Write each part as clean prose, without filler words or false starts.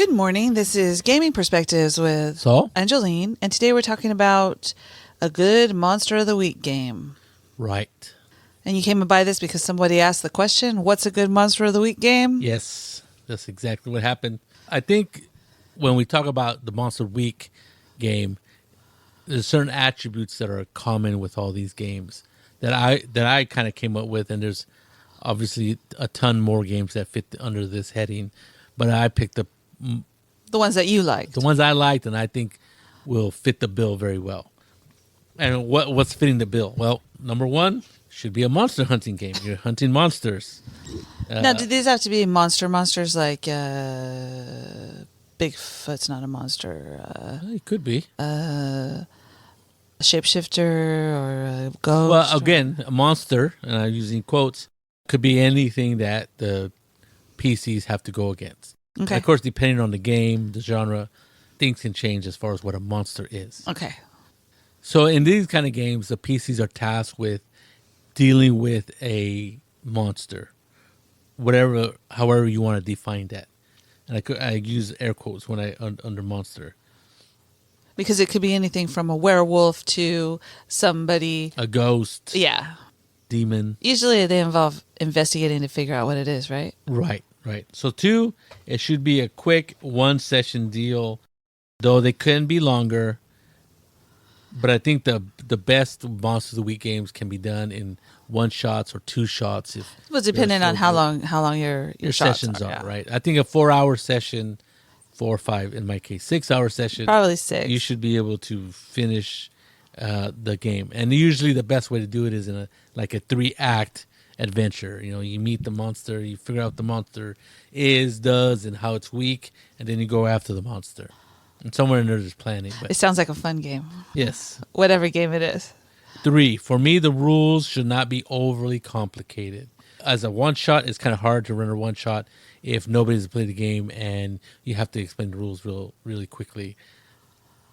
Good morning. This is Gaming Perspectives with Saul and Jolene, and today we're talking about a good Monster of the Week game. Right. And you came by this because somebody asked the question, what's a good Monster of the Week game? Yes, that's exactly what happened. I think when we talk about the Monster Week game, there's certain attributes that are common with all these games that I kind of came up with, and there's obviously a ton more games that fit under this heading, but I picked the ones that you liked. The ones I liked and I think will fit the bill very well. And what's fitting the bill? Well, number one should be a monster hunting game. You're hunting monsters. Now, do these have to be monsters like Bigfoot's not a monster? It could be. A shapeshifter or a ghost? Well, again, a monster, and I'm using quotes, could be anything that the PCs have to go against. Okay. And of course, depending on the game, the genre, things can change as far as what a monster is. Okay. So in these kind of games, the PCs are tasked with dealing with a monster, however you want to define that. And I use air quotes when under monster. Because it could be anything from a werewolf to somebody. A ghost. Yeah. Demon. Usually they involve investigating to figure out what it is, right? Right. So 2, it should be a quick one-session deal, though they can be longer. But I think the best Monsters of the Week games can be done in 1 shots or 2 shots. Well, depending on how long your sessions are, yeah. right? I think a 4-hour session, 4 or 5, in my case, 6-hour session. Probably 6. You should be able to finish the game. And usually the best way to do it is in a 3-act adventure. You meet the monster, you figure out what the monster does, and how it's weak, and then you go after the monster. And somewhere in there's planning. But it sounds like a fun game. Yes. Whatever game it is. 3, for me, the rules should not be overly complicated. As a one-shot, it's kind of hard to run a one-shot if nobody's played the game and you have to explain the rules really quickly.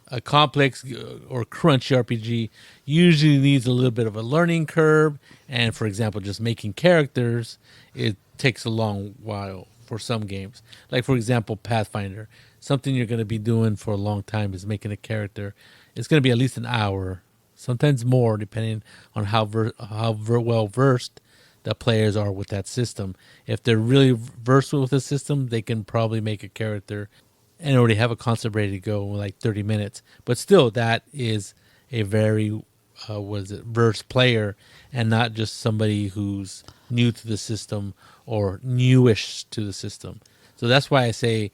A complex or crunchy RPG usually needs a little bit of a learning curve. And, for example, just making characters, it takes a long while for some games. Like, for example, Pathfinder. Something you're going to be doing for a long time is making a character. It's going to be at least an hour, sometimes more, depending on how well versed the players are with that system. If they're really versed with the system, they can probably make a character and already have a concept ready to go in 30 minutes. But still, that is a very versed player and not just somebody who's new to the system or newish to the system. So that's why I say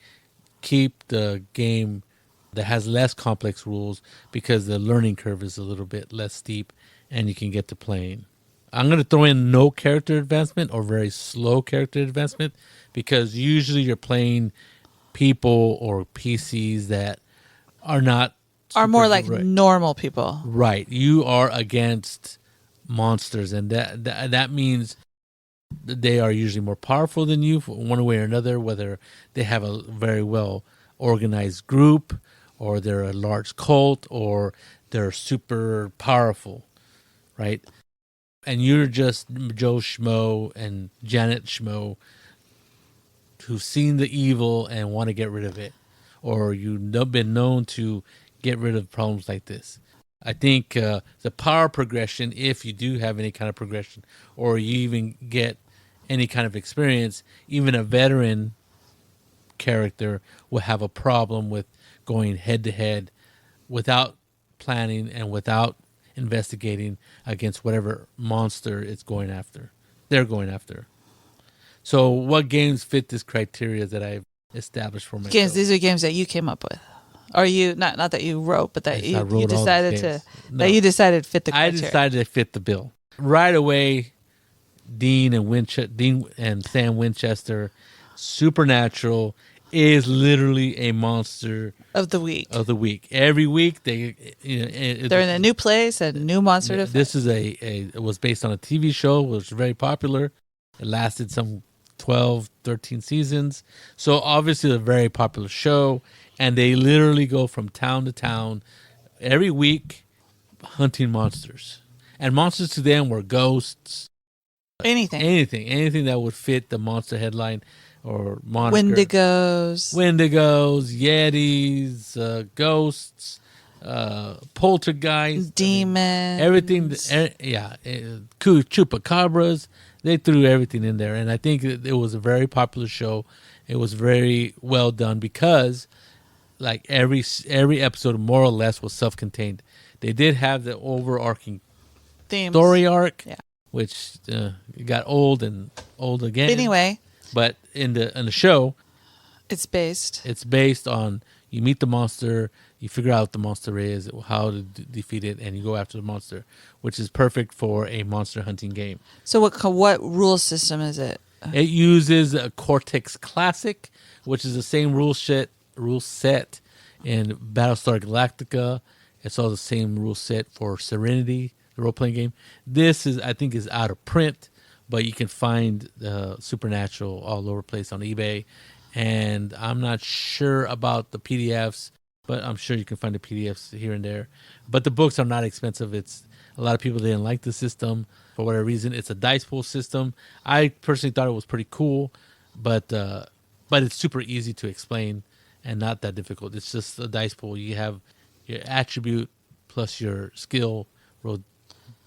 keep the game that has less complex rules, because the learning curve is a little bit less steep and you can get to playing. I'm going to throw in no character advancement or very slow character advancement, because usually you're playing people or PCs that are more like normal people. Right. You are against monsters, and that means they are usually more powerful than you one way or another, whether they have a very well organized group or they're a large cult or they're super powerful, right? And you're just Joe Schmo and Janet Schmo who've seen the evil and want to get rid of it, or you've been known to get rid of problems like this. I think the power progression, if you do have any kind of progression, or you even get any kind of experience, even a veteran character will have a problem with going head to head without planning and without investigating against whatever monster they're going after. So what games fit this criteria that I've established for myself? These are games that you came up with. Or you not that you wrote, but that you decided to fit the criteria. I decided to fit the bill. Right away, Dean and Sam Winchester, Supernatural, is literally a monster of the week. Every week they're in a new place, a new monster to fight. This is it was based on a TV show, which was very popular. It lasted some 12, 13 seasons. So obviously a very popular show, and they literally go from town to town every week hunting monsters. And monsters to them were ghosts. Anything that would fit the monster headline. or moniker. Wendigos, Yetis, ghosts, poltergeists, demons, everything. Chupacabras. They threw everything in there, and I think it was a very popular show. It was very well done because, like every episode, more or less, was self-contained. They did have the overarching story arc, which got old again. Anyway, but in the show, it's based on you meet the monster, you figure out what the monster is, how to defeat it, and you go after the monster, which is perfect for a monster hunting game. So what rule system is it? It uses a Cortex Classic, which is the same rule set in Battlestar Galactica. It's all the same rule set for Serenity, the role-playing game. This I think is out of print, but you can find Supernatural all over the place on eBay. And I'm not sure about the PDFs, but I'm sure you can find the PDFs here and there. But the books are not expensive. It's a lot of people didn't like the system for whatever reason. It's a dice pool system. I personally thought it was pretty cool, but it's super easy to explain and not that difficult. It's just a dice pool. You have your attribute plus your skill, roll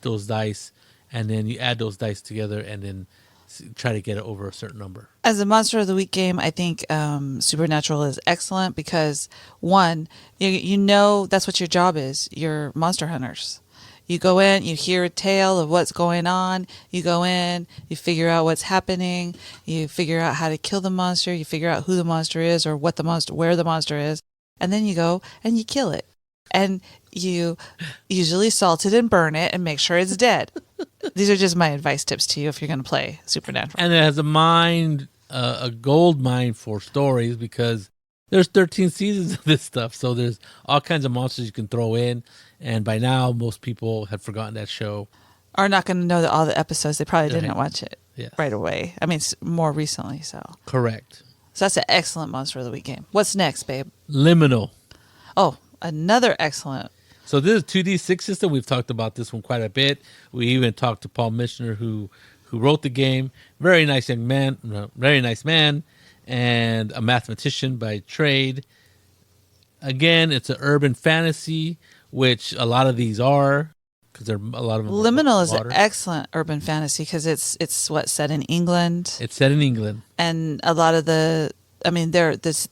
those dice, and then you add those dice together and then try to get it over a certain number. As a Monster of the Week game, I think Supernatural is excellent because, one, you know that's what your job is. You're monster hunters. You go in, you hear a tale of what's going on. You go in, you figure out what's happening. You figure out how to kill the monster. You figure out who the monster is or where the monster is. And then you go and you kill it. And you usually salt it and burn it and make sure it's dead. These are just my advice tips to you if you're going to play Supernatural. And it has a gold mine for stories because there's 13 seasons of this stuff. So there's all kinds of monsters you can throw in. And by now, most people have forgotten that show. Are not going to know all the episodes. They probably didn't watch it right away. I mean, more recently. So correct. So that's an excellent Monster of the Week game. What's next, babe? Liminal. Oh, another excellent. So this is 2D6 system. We've talked about this one quite a bit. We even talked to Paul Michener, who wrote the game. Very nice young man, very nice man, and a mathematician by trade. Again, it's an urban fantasy, which a lot of these are, because there are a lot of them. Liminal is an excellent urban fantasy because it's set in England. It's set in England, and a lot of the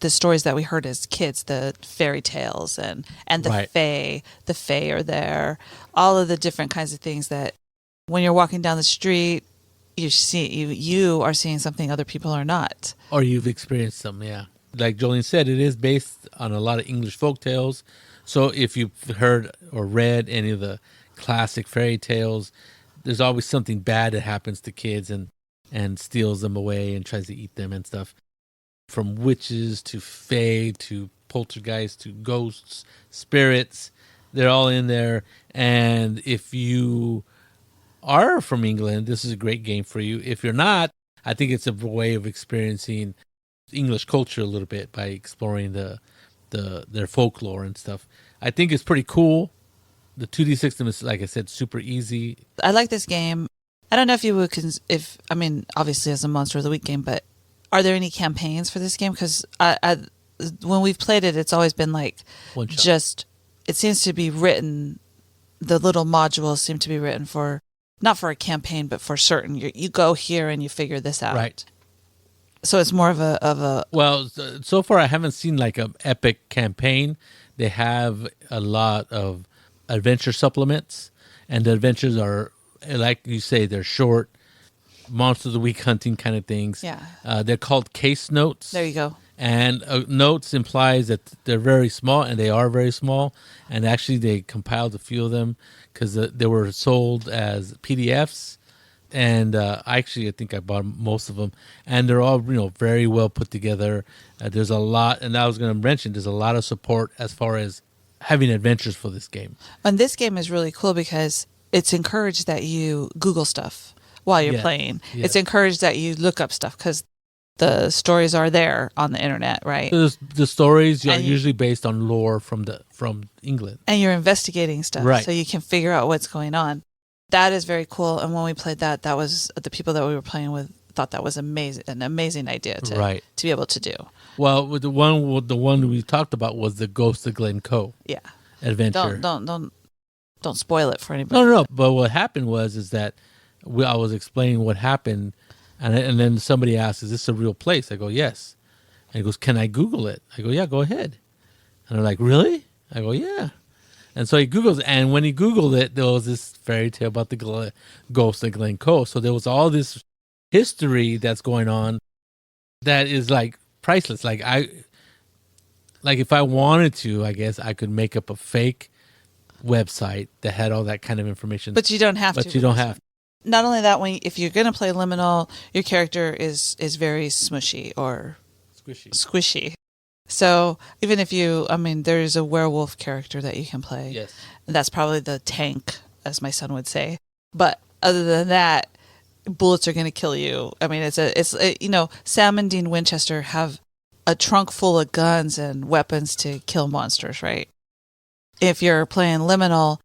stories that we heard as kids, the fairy tales and the fae are there. All of the different kinds of things that when you're walking down the street, you are seeing something other people are not. Or you've experienced them, yeah. Like Jolene said, it is based on a lot of English folk tales. So if you've heard or read any of the classic fairy tales, there's always something bad that happens to kids and steals them away and tries to eat them and stuff. From witches to fae to poltergeists to ghosts, spirits, they're all in there. And if you are from England, this is a great game for you. If you're not, I think it's a way of experiencing English culture a little bit by exploring their folklore and stuff. I think it's pretty cool. The 2D system is, like I said, super easy. I like this game. I don't know if you would, obviously as a Monster of the Week game, but are there any campaigns for this game? Because when we've played it, it's always been like it seems to be written, the little modules seem to be written for, not for a campaign, but for certain. You go here and you figure this out. Right. So it's more of a... Well, so far I haven't seen like an epic campaign. They have a lot of adventure supplements, and the adventures are, like you say, they're short, Monster of the Week hunting kind of things. Yeah. They're called case notes. There you go. And notes implies that they're very small, and they are very small. And actually, they compiled a few of them because they were sold as PDFs. And I think I bought most of them. And they're all, very well put together. There's a lot, and I was going to mention, there's a lot of support as far as having adventures for this game. And this game is really cool because it's encouraged that you Google stuff while you're playing. Yes. It's encouraged that you look up stuff because the stories are there on the internet, right? The stories are usually based on lore from England. And you're investigating stuff, right? So you can figure out what's going on. That is very cool. And when we played that was the people that we were playing with. thought that was an amazing idea Right. to be able to do. Well, with the one we talked about was the Ghost of Glen Cove Yeah. adventure. Don't spoil it for anybody. No. But what happened is that I was explaining what happened, and then somebody asked, "Is this a real place?" I go, "Yes." And he goes, "Can I Google it?" I go, "Yeah, go ahead." And they're like, "Really?" I go, "Yeah." And so he Googles, and when he Googled it, there was this fairy tale about the ghost of Glen Cove. So there was all this history that's going on that is like priceless. Like if I wanted to, I guess I could make up a fake website that had all that kind of information. But you don't have to. But you don't have to. Not only that, if you're going to play Liminal, your character is very smushy or squishy. So even if there's a werewolf character that you can play. Yes. And that's probably the tank, as my son would say. But other than that, bullets are going to kill you. I mean, Sam and Dean Winchester have a trunk full of guns and weapons to kill monsters, right? If you're playing Liminal,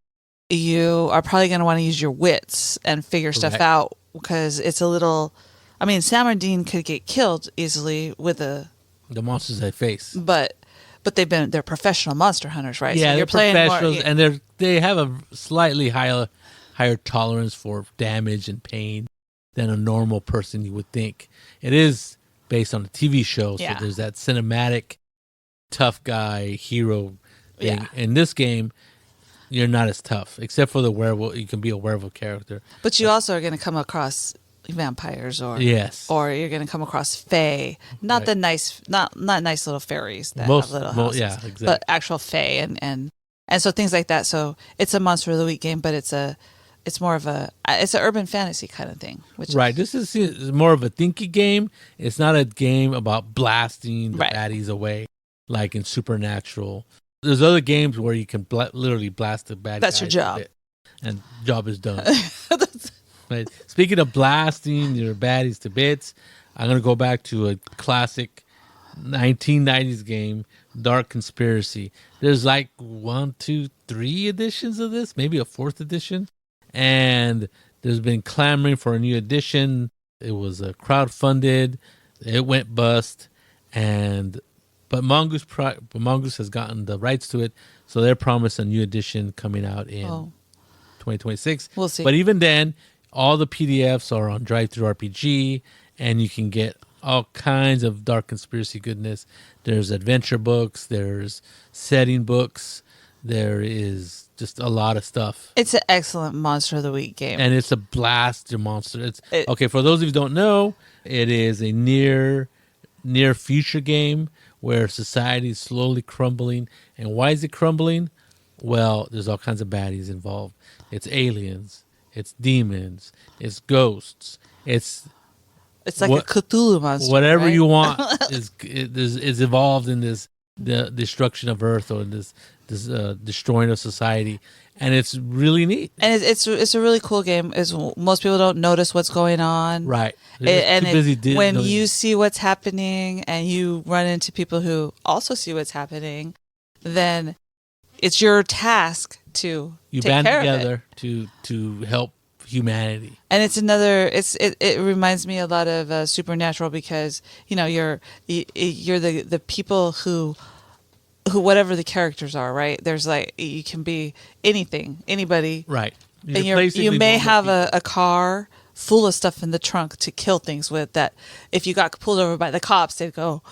you are probably going to want to use your wits and figure stuff out, because it's a little... I mean, Sam and Dean could get killed easily with the monsters they face. But they're professional monster hunters, right? Yeah, so they're professionals, and they have a slightly higher tolerance for damage and pain than a normal person you would think. It is based on a TV show, so there's that cinematic tough guy hero thing. Yeah. In this game, you're not as tough, except for the werewolf. You can be a werewolf character, but you also are going to come across vampires, or you're going to come across fae, not the nice, not nice little fairies that have little houses, exactly. But actual fae and so things like that. So it's a Monster of the Week game, but it's an urban fantasy kind of thing. This is more of a thinky game. It's not a game about blasting the baddies away like in Supernatural. There's other games where you can literally blast the bad. That's your job, and job is done. Right. Speaking of blasting your baddies to bits, I'm going to go back to a classic 1990s game, Dark Conspiracy. There's like 1, 2, 3 editions of this, maybe a 4th edition. And there's been clamoring for a new edition. It was crowdfunded. It went bust. But Mongoose has gotten the rights to it. So they're promised a new edition coming out in 2026. We'll see. But even then, all the PDFs are on Drive-Thru RPG, and you can get all kinds of Dark Conspiracy goodness. There's adventure books, there's setting books, there is just a lot of stuff. It's an excellent Monster of the Week game. And it's a blast your monster. Okay, for those of you who don't know, it is a near future game where society is slowly crumbling. And why is it crumbling? Well, there's all kinds of baddies involved. It's aliens. It's demons. It's ghosts. It's like a Cthulhu monster. Whatever you want is involved in the destruction of Earth, or this destroying of society, and it's really neat. And it's a really cool game. Most people don't notice what's going on, right? When you see what's happening, and you run into people who also see what's happening, then it's your task to take band care together of it. to help humanity. And it reminds me a lot of Supernatural, because you're the people who whatever the characters are, right? There's you can be anybody, right? And you may have a car full of stuff in the trunk to kill things with, that if you got pulled over by the cops, they'd go,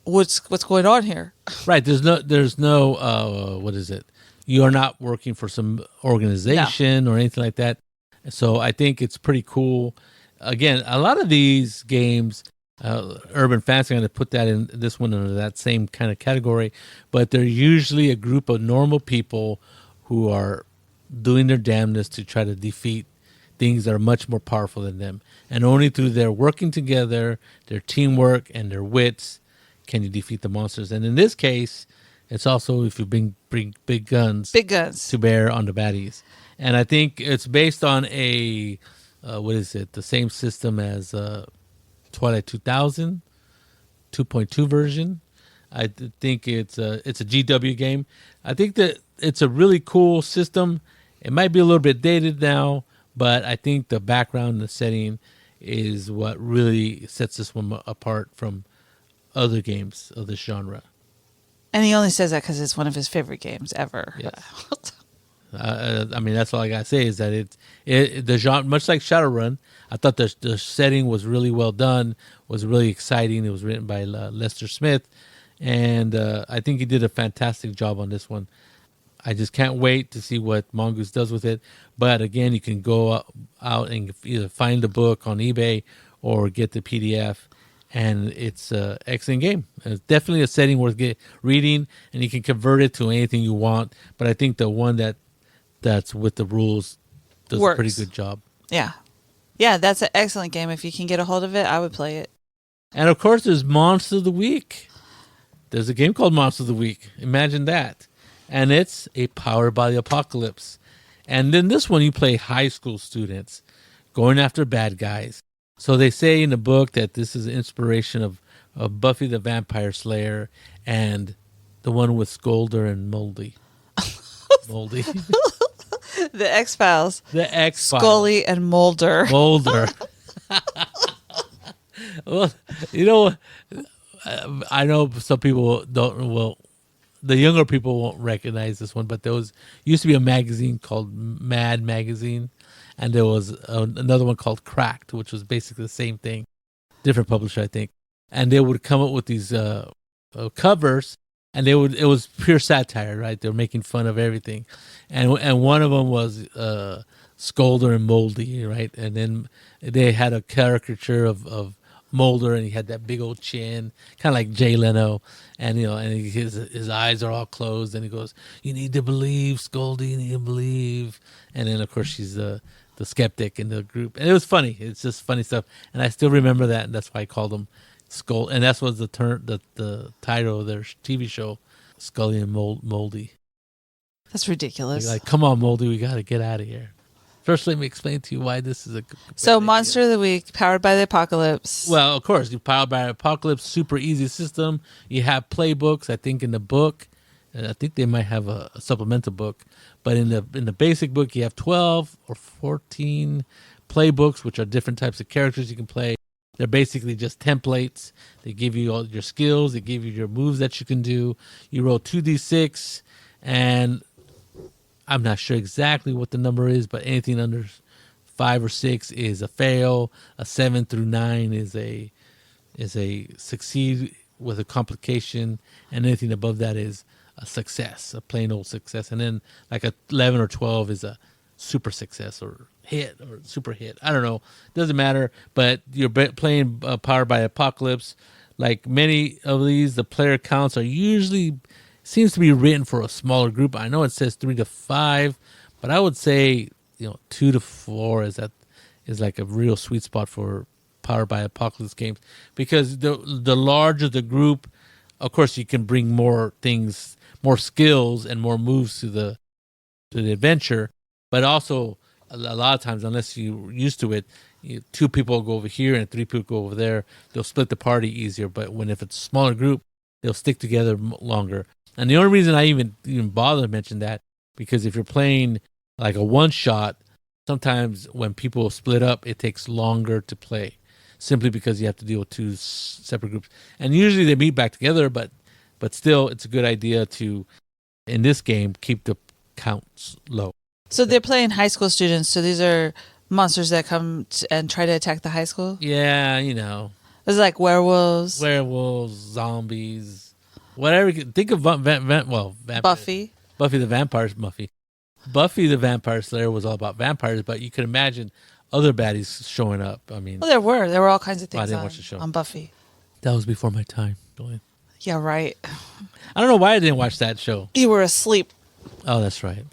what's going on here? Right. There's no what is it? You are not working for some organization or anything like that. So I think it's pretty cool. Again, a lot of these games, urban fantasy, I'm going to put that in this one under that same kind of category, but they're usually a group of normal people who are doing their damnness to try to defeat things that are much more powerful than them. And only through their working together, their teamwork, and their wits can you defeat the monsters. And in this case, it's also if you bring big guns to bear on the baddies. And I think it's based on the same system as Twilight 2000, 2.2 version. I think it's a GW game. I think that it's a really cool system. It might be a little bit dated now, but I think the background and the setting is what really sets this one apart from other games of this genre. And he only says that because it's one of his favorite games ever. Yes. I mean, that's all I gotta say is that the genre, much like Shadowrun, I thought the setting was really well done, was really exciting. It was written by Lester Smith, and I think he did a fantastic job on this one. I just can't wait to see what Mongoose does with it. But again, you can go out and either find the book on eBay or get the PDF, and it's an excellent game. It's definitely a setting worth reading, and you can convert it to anything you want. But I think the one that's with the rules does Works. a pretty good job. Yeah. Yeah, that's an excellent game. If you can get a hold of it, I would play it. And of course, there's Monster of the Week. There's a game called Monster of the Week. Imagine that. And it's a Powered by the Apocalypse. And then this one, you play high school students going after bad guys. So they say in the book that this is an inspiration of Buffy the Vampire Slayer and the one with Scolder and Moldy. Moldy. The X-Files. The X-Files. Scully and Mulder. Mulder. Well, you know, I know some people don't. Well, the younger people won't recognize this one, but there used to be a magazine called Mad Magazine, and there was another one called Cracked, which was basically the same thing, different publisher, I think. And they would come up with these covers, and it was pure satire, right? They were making fun of everything, and one of them was Scolder and Moldy, right? And then they had a caricature of Mulder, and he had that big old chin, kind of like Jay Leno, and his eyes are all closed, and he goes, "You need to believe, Scoldy, you need to believe." And then of course she's the skeptic in the group, and it was funny. It's just funny stuff, and I still remember that, and that's why I called them Skull, and that's was the title of their TV show, Scully and Moldy. That's ridiculous. Like, come on, Moldy, we got to get out of here. First, let me explain to you why this is a so Monster of the Week, Powered by the Apocalypse. Well, of course, you Powered by the Apocalypse, super easy system. You have playbooks. I think in the book, and I think they might have a supplemental book, but in the basic book, you have 12 or 14 playbooks, which are different types of characters you can play. They're basically just templates. They give you all your skills. They give you your moves that you can do. You roll 2d6, and I'm not sure exactly what the number is, but anything under 5 or 6 is a fail. A 7 through 9 is a succeed with a complication, and anything above that is a success, a plain old success. And then like a 11 or 12 is a super success or hit or super hit. I don't know. Doesn't matter. But you're playing Powered by Apocalypse. Like many of these, the player counts are usually seems to be written for a smaller group. I know it says 3 to 5, but I would say 2 to 4 is like a real sweet spot for Powered by Apocalypse games, because the larger the group, of course, you can bring more things, more skills, and more moves to the adventure. But also, a lot of times, unless you're used to it, 2 people go over here and 3 people go over there. They'll split the party easier. But if it's a smaller group, they'll stick together longer. And the only reason I even bother to mention that, because if you're playing like a one-shot, sometimes when people split up, it takes longer to play, simply because you have to deal with 2 separate groups. And usually they meet back together, but still, it's a good idea to, in this game, keep the counts low. So they're playing high school students, so these are monsters that come and try to attack the high school? Yeah, It's like werewolves. Zombies. Whatever. Think of Buffy. Buffy the Vampire Muffy. Buffy the Vampire Slayer was all about vampires, but you could imagine other baddies showing up. I mean, Well, there were all kinds of things I didn't watch the show. on Buffy. That was before my time, Jolen. Yeah, right. I don't know why I didn't watch that show. You were asleep. Oh, that's right.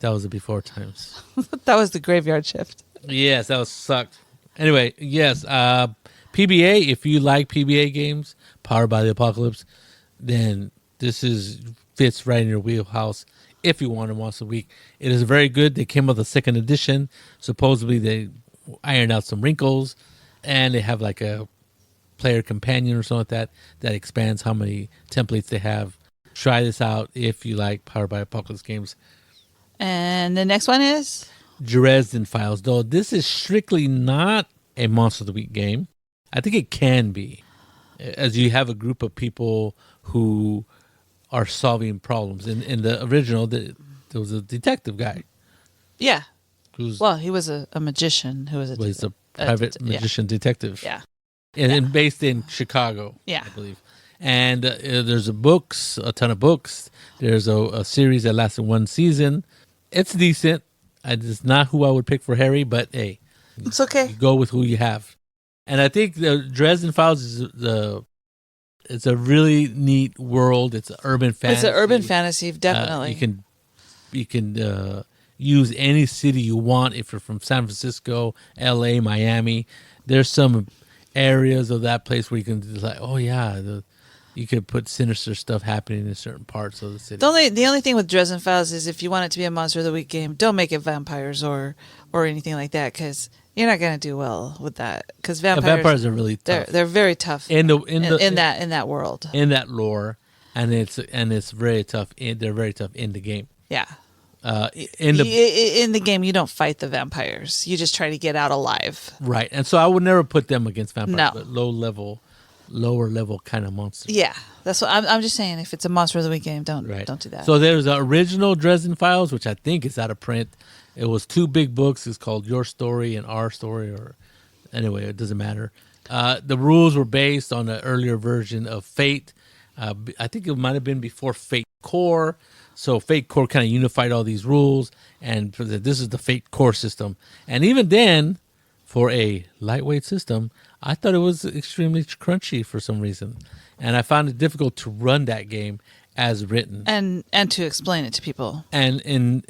That was the before times. That was the graveyard shift. Yes, that was sucked. Anyway, yes, PBA. If you like PBA games, Powered by the Apocalypse, then this fits right in your wheelhouse. If you want to once a week, it is very good. They came with a second edition. Supposedly they ironed out some wrinkles, and they have like a player companion or something like that expands how many templates they have. Try this out if you like Powered by Apocalypse games. And the next one is Dresden Files. Though this is strictly not a Monster of the Week game. I think it can be, as you have a group of people who are solving problems. In the original, there was a detective guy. Yeah. Who's Well, he was a magician who was a private magician detective. Yeah. And based in Chicago, Yeah. I believe. And there's a ton of books. There's a series that lasted one season. It's decent. It's not who I would pick for Harry, but hey, It's okay. you go with who you have. And I think the Dresden Files is it's a really neat world. It's an urban fantasy. It's an urban fantasy, definitely. You can use any city you want. If you're from San Francisco, L.A., Miami, there's some areas of that place where you can just like, oh yeah, you could put sinister stuff happening in certain parts of the city. The only thing with Dresden Files is if you want it to be a Monster of the Week game, don't make it vampires or anything like that, because you're not going to do well with that. Because vampires are really tough. They're very tough in that world, in that lore, and it's very tough. They're very tough in the game. Yeah. In the game, you don't fight the vampires. You just try to get out alive. Right, and so I would never put them against vampires. No. But lower level kind of monsters. Yeah, that's what I'm just saying. If it's a Monster of the Week game, don't do that. So there's the original Dresden Files, which I think is out of print. It was 2 big books. It's called Your Story and Our Story, or anyway, it doesn't matter. The rules were based on an earlier version of Fate. I think it might have been before Fate Core. So Fate Core kind of unified all these rules, and this is the Fate Core system. And even then, for a lightweight system, I thought it was extremely crunchy for some reason, and I found it difficult to run that game as written and to explain it to people. And in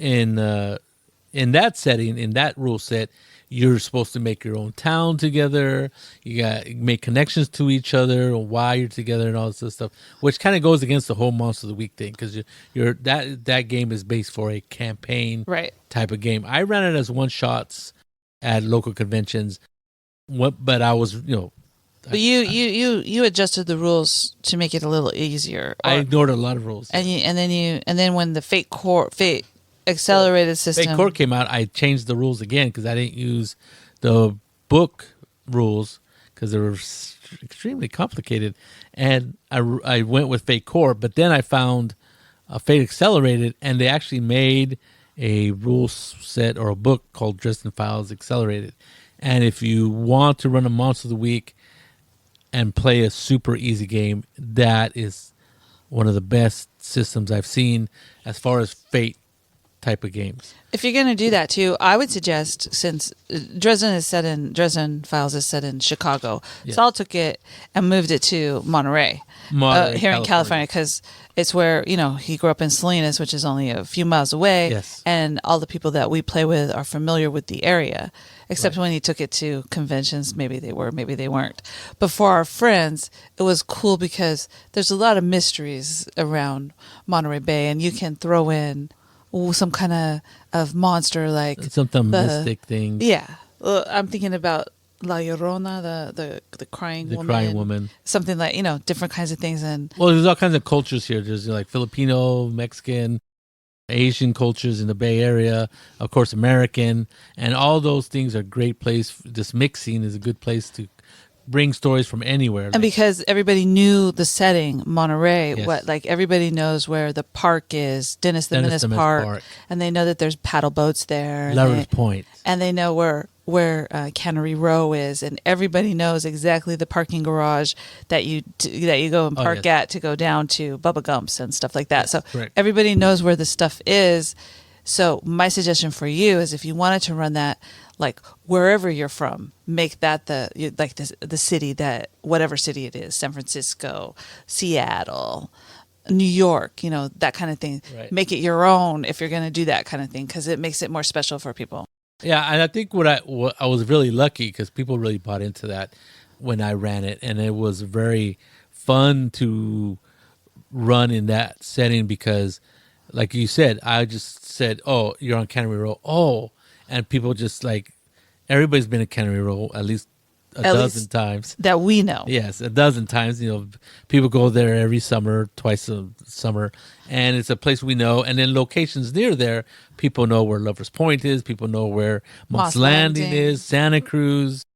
that setting, in that rule set, you're supposed to make your own town together. You got to make connections to each other, why you're together, and all this stuff, which kind of goes against the whole Monster of the Week thing, because that game is based for a campaign type of game. I ran it as one shots at local conventions, but I was But you adjusted the rules to make it a little easier. I ignored a lot of rules, and then when the Fate Accelerated system. Fate Core came out, I changed the rules again because I didn't use the book rules because they were extremely complicated, and I went with Fate Core. But then I found Fate Accelerated, and they actually made a rule set or a book called Dresden Files Accelerated. And if you want to run a Monster of the Week and play a super easy game, that is one of the best systems I've seen as far as Fate type of games. If you're going to do that too, I would suggest, since Dresden Files is set in Chicago, Saul took it and moved it to Monterey here in California, because it's where he grew up in Salinas, which is only a few miles away, and all the people that we play with are familiar with the area. Except when he took it to conventions, maybe they were, maybe they weren't. But for our friends, it was cool because there's a lot of mysteries around Monterey Bay, and you can throw in some kind of monster, like something mystic thing. Yeah, I'm thinking about La Llorona, the crying woman. The crying woman. Something like different kinds of things. And there's all kinds of cultures here. There's like Filipino, Mexican, Asian cultures in the Bay Area, of course American, and all those things are a great place. This mixing is a good place to bring stories from anywhere. And because everybody knew the setting, Monterey, everybody knows where the park is, Dennis the Menace Park, and they know that there's paddle boats there. Lovers Point. And they know where Cannery Row is, and everybody knows exactly the parking garage that you go and park at to go down to Bubba Gump's and stuff like that. So everybody knows where the stuff is. So my suggestion for you is, if you wanted to run that, like wherever you're from, make that the city, that whatever city it is, San Francisco, Seattle, New York, that kind of thing. Right. Make it your own if you're going to do that kind of thing, because it makes it more special for people. Yeah, and I think what I was really lucky, because people really bought into that when I ran it, and it was very fun to run in that setting because, like you said, I just said, "Oh, you're on Cannery Row." Oh, and people just everybody's been at Cannery Row at least a dozen times that we know. Yes, a dozen times. People go there every summer, twice a summer, and it's a place we know. And then locations near there, people know where Lovers Point is. People know where Moss Landing is, Santa Cruz.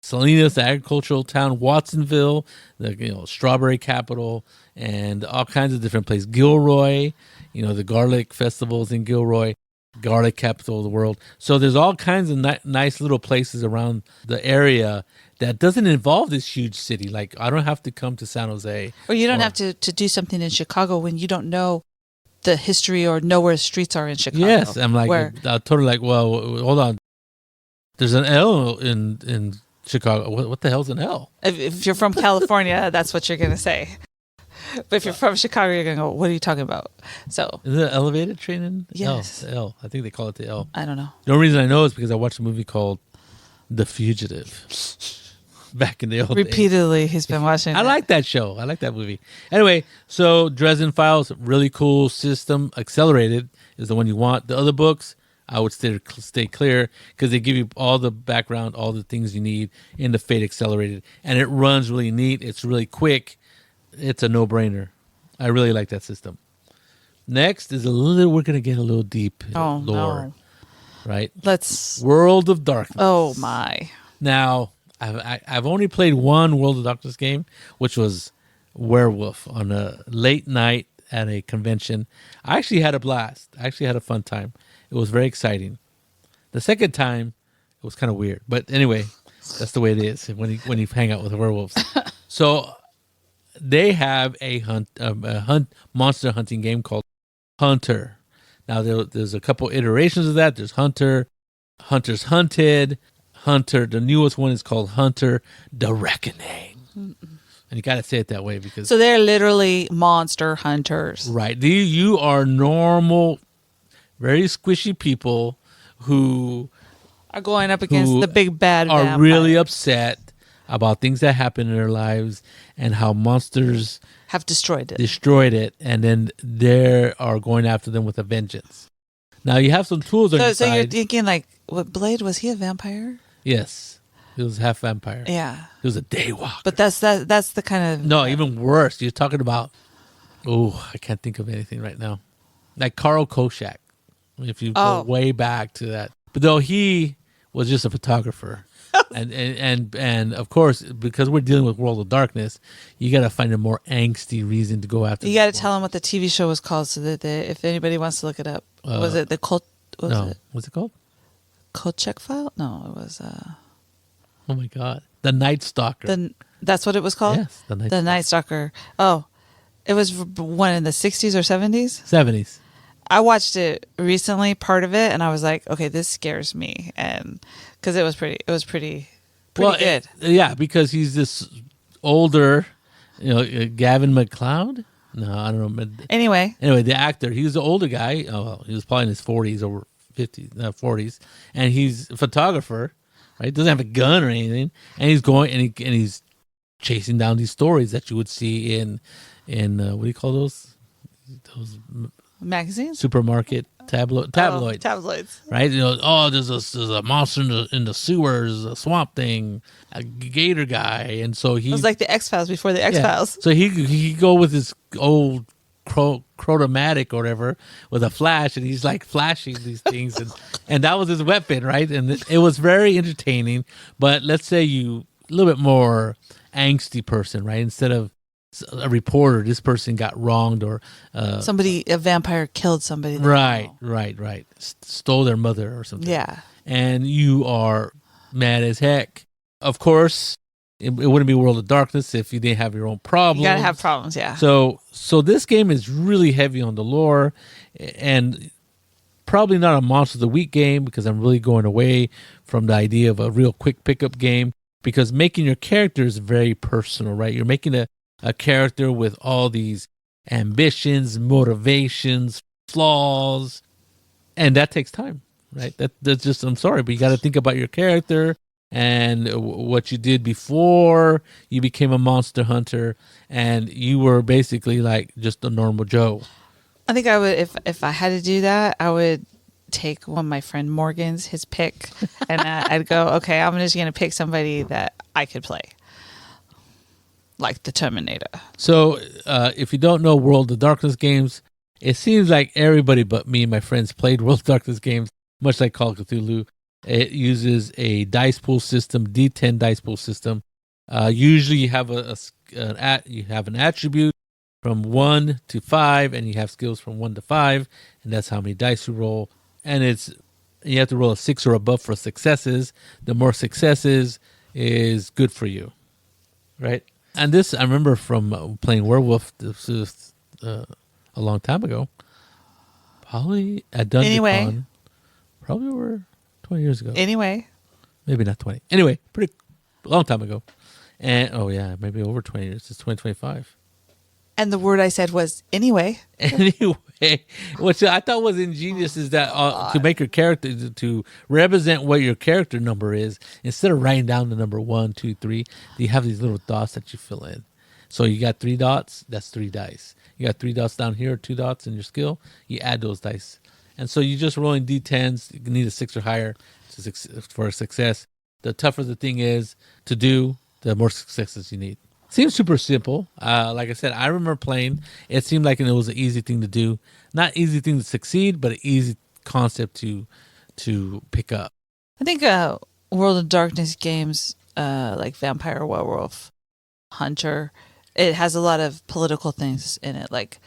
Salinas, the agricultural town, Watsonville, the strawberry capital, and all kinds of different places. Gilroy, the garlic festivals in Gilroy, garlic capital of the world. So there's all kinds of nice little places around the area that doesn't involve this huge city. Like I don't have to come to San Jose, Or you don't have to do something in Chicago when you don't know the history or know where streets are in Chicago. Yes, I'm like totally like, well, hold on. There's an L in Chicago. What the hell's an L? If you're from California, that's what you're going to say. But if you're from Chicago, you're going to go, what are you talking about? So is it an elevated train in yes. L? The L. I think they call it the L. I don't know. The only reason I know is because I watched a movie called The Fugitive back in the old days. Repeatedly, he's been watching. I like that show. I like that movie. Anyway, so Dresden Files, really cool system. Accelerated is the one you want. The other books, I would stay clear because they give you all the background, all the things you need in the Fate Accelerated. And it runs really neat. It's really quick. It's a no-brainer. I really like that system. Next is we're going to get a little deep lore. No. Right? Let's. World of Darkness. Oh, my. Now, I've only played one World of Darkness game, which was Werewolf on a late night at a convention. I actually had a blast. I actually had a fun time. It was very exciting. The second time, it was kind of weird. But anyway, that's the way it is when you hang out with werewolves. So they have a monster hunting game called Hunter. Now, there's a couple iterations of that. There's Hunter, Hunter's Hunted, Hunter. The newest one is called Hunter the Reckoning. And you got to say it that way because... So they're literally monster hunters. Right. You are normal, very squishy people who... are going up against the big bad are vampire. really upset about things that happen in their lives and how monsters... have destroyed it. And then they are going after them with a vengeance. Now, you have some tools on your side. So you're thinking like, what, Blade, was he a vampire? Yes. He was half vampire. Yeah. He was a daywalker. But that's the kind of... No, even worse. You're talking about... Oh, I can't think of anything right now. Like Carl Koshak. If you go way back to that. But though he was just a photographer. and of course, because we're dealing with World of Darkness, you got to find a more angsty reason to go after. You got to tell them what the TV show was called so that if anybody wants to look it up. Was it the What's it called? Kolchak File? No, it was... Oh my God. The Night Stalker. That's what it was called? Yes, The Night Stalker. Oh, it was one in the 60s or 70s? 70s. I watched it recently, part of it, and I was like, okay, this scares me. And because it was pretty good. Because he's this older, Gavin McLeod? No, I don't know. Anyway, the actor, he was an older guy. Oh, well, he was probably in his 40s or 40s. And he's a photographer. Right, doesn't have a gun or anything, and he's going and he's chasing down these stories that you would see in what do you call those magazines, supermarket tabloids, tabloids. Right? There's a monster in the sewers, a swamp thing, a gator guy, and so he it was like the X-Files before the X-Files. So he go with his old chromatic or whatever with a flash, and he's like flashing these things, and that was his weapon, right? And it was very entertaining. But let's say you a little bit more angsty person, right? Instead of a reporter, this person got wronged or a vampire killed somebody. Right. Stole their mother or something. Yeah. And you are mad as heck. Of course, it wouldn't be World of Darkness if you didn't have your own problems. You gotta have problems, yeah. So this game is really heavy on the lore, and probably not a Monster of the Week game because I'm really going away from the idea of a real quick pickup game, because making your character is very personal, right? You're making a character with all these ambitions, motivations, flaws, and that takes time, right? That's just, I'm sorry, but you got to think about your character and what you did before you became a monster hunter, and you were basically like just a normal Joe. I think I would, if I had to do that, I would take one of my friend Morgan's, his pick, and I'd go, okay, I'm just going to pick somebody that I could play. Like the Terminator. So, if you don't know World of Darkness games, it seems like everybody but me and my friends played World of Darkness games, much like Call of Cthulhu. It uses a dice pool system, D10 dice pool system. Usually, you have you have an attribute from 1 to 5, and you have skills from 1 to 5, and that's how many dice you roll. And you have to roll a 6 or above for successes. The more successes is good for you, right? And this I remember from playing Werewolf. This is a long time ago, probably at DungeonCon. Anyway. Probably over 20 years ago. Anyway. Maybe not 20. Anyway, pretty long time ago. And maybe over 20 years. It's 2025. And the word I said was anyway. Anyway, which I thought was ingenious is that to make your character, to represent what your character number is, instead of writing down the number 1, 2, 3, you have these little dots that you fill in. So you got 3 dots, that's 3 dice. You got 3 dots down here, 2 dots in your skill, you add those dice. And so you just rolling D10s, you need a 6 or higher for a success. The tougher the thing is to do, the more successes you need. Seems super simple. Like I said, I remember playing. It seemed like it was an easy thing to do. Not easy thing to succeed, but an easy concept to pick up. I think World of Darkness games like Vampire, Werewolf, Hunter, it has a lot of political things in it, like,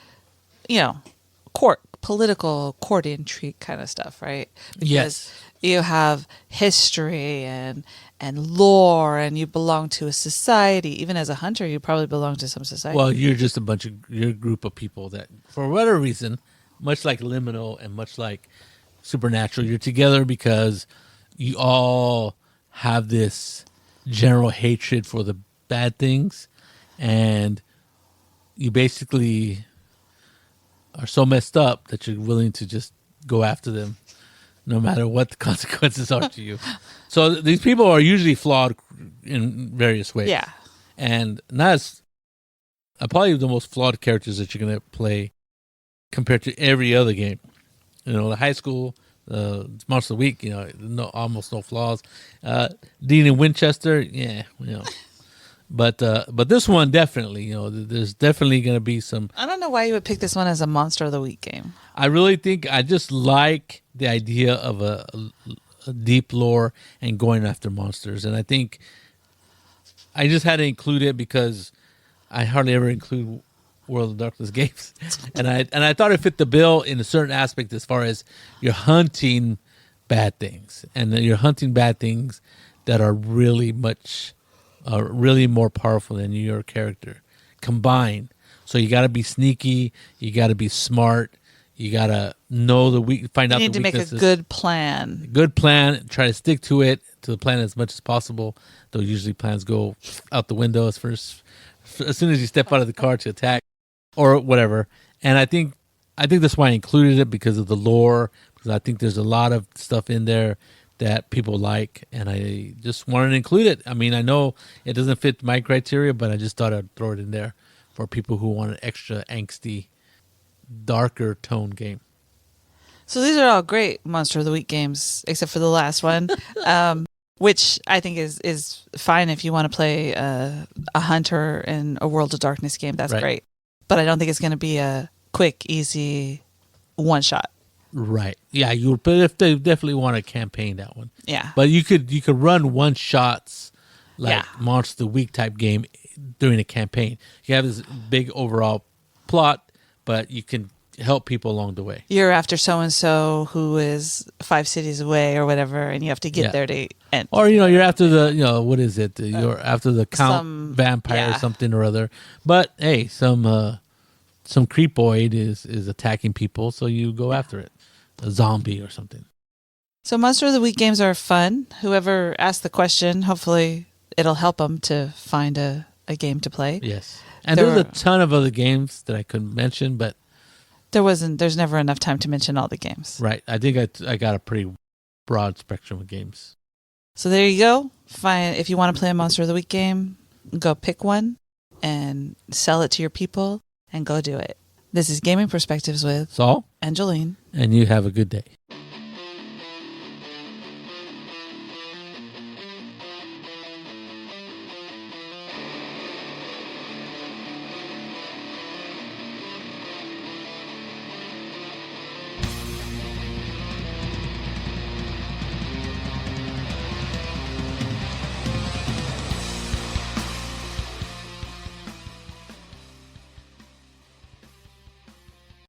political court intrigue kind of stuff, right? Because yes. You have history and lore, and you belong to a society. Even as a hunter, you probably belong to some society. Well, you're just you're a group of people that, for whatever reason, much like Liminal and much like Supernatural, you're together because you all have this general hatred for the bad things, and you basically are so messed up that you're willing to just go after them no matter what the consequences are to you. So these people are usually flawed in various ways. Yeah. And not as probably the most flawed characters that you're going to play compared to every other game. The high school, Monster of the Week, almost no flaws. Dean and Winchester, But this one definitely, there's definitely going to be some. I don't know why you would pick this one as a Monster of the Week game. I really think I just like the idea of a deep lore and going after monsters, and I think I just had to include it because I hardly ever include World of Darkness games, and I thought it fit the bill in a certain aspect as far as you're hunting bad things, and you're hunting bad things that are really more powerful than your character combined. So you got to be sneaky, you got to be smart, you got to know find out the weaknesses. You need to make a good plan. Good plan, try to stick to the plan as much as possible. Though usually plans go out the window as soon as you step out of the car to attack or whatever. And I think that's why I included it, because of the lore, because I think there's a lot of stuff in there that people like, and I just wanted to include it. I mean, I know it doesn't fit my criteria, but I just thought I'd throw it in there for people who want an extra angsty, darker tone game. So these are all great Monster of the Week games, except for the last one, which I think is fine if you want to play a Hunter in a World of Darkness game. That's right. Great. But I don't think it's going to be a quick, easy one-shot. Right. Yeah, but if they definitely want to campaign that one. Yeah. But you could run one shots like Monster of the Week type game during a campaign. You have this big overall plot, but you can help people along the way. You're after so and so who is 5 cities away or whatever, and you have to get there to end. Or you're after the what is it? You're after the Count vampire or something or other. But hey, some creepoid is attacking people, so you go after it. A zombie or something. So Monster of the Week games are fun. Whoever asked the question, hopefully it'll help them to find a game to play. Yes. And there's a ton of other games that I couldn't mention, but there's never enough time to mention all the games. Right. I think I got a pretty broad spectrum of games. So there you go. If you want to play a Monster of the Week game, go pick one and sell it to your people and go do it. This is Gaming Perspectives with Saul and Jolene. And you have a good day.